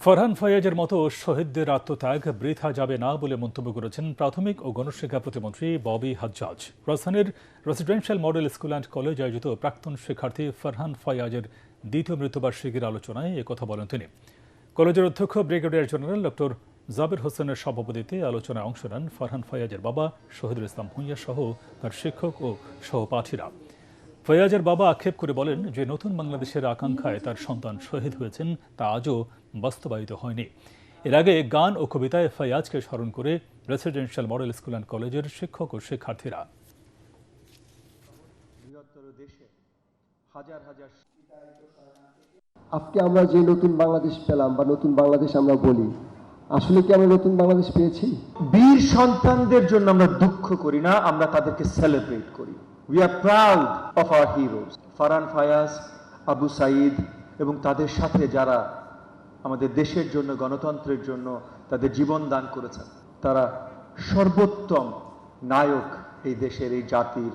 ফরহান ফয়াজের মতো শহীদদের আত্মত্যাগ বৃথা যাবে না বলে মন্তব্য করেছেন প্রাথমিক ও গণশিক্ষা প্রতিমন্ত্রী ববি হাজ্জাজ। রাজধানীর residential model school and college আয়োজিত প্রাক্তন শিক্ষার্থী ফরহান ফয়াজের দ্বিতীয় মৃত্যুবার্ষিকীর আলোচনায় একথা বলেন তিনি। কলেজের অধ্যক্ষ ব্রিগেডিয়ার জেনারেল ডক্টর জাবির হোসেনের সভাপতিত্বে আলোচনায় অংশ নেন ফরহান ফয়াজের বাবা শহীদুল ইসলাম ভূঁইয়া সহ তার শিক্ষক ও সহপাঠীরা। ফয়াজের বাবা আক্ষেপ করে বলেন যে নতুন বাংলাদেশের আকাঙ্ক্ষায় তার সন্তান শহীদ হয়েছেন তা আজও বাস্তবায়িত হয়নি। এর আগে গান ও কবিতায় ফয়াজকে স্মরণ করে রেসিডেন্সিয়াল মডেল স্কুল অ্যান্ড কলেজের শিক্ষক ও শিক্ষার্থীরা। আজকে আমরা যে নতুন বাংলাদেশ পেলাম বা নতুন বাংলাদেশ আমরা বলি, আসলে কি আমরা নতুন বাংলাদেশ পেয়েছি? বীর সন্তানদের জন্য আমরা দুঃখ করি না, আমরা তাদেরকে সেলিব্রেট করি। We are proud of our heroes, Farhan Fayaz, Abu Saeed এবং তাদের সাথে যারা আমাদের দেশের জন্য, গণতন্ত্রের জন্য তাদের জীবন দান করেছেন। তারা সর্বোত্তম নায়ক এই দেশের, এই জাতির।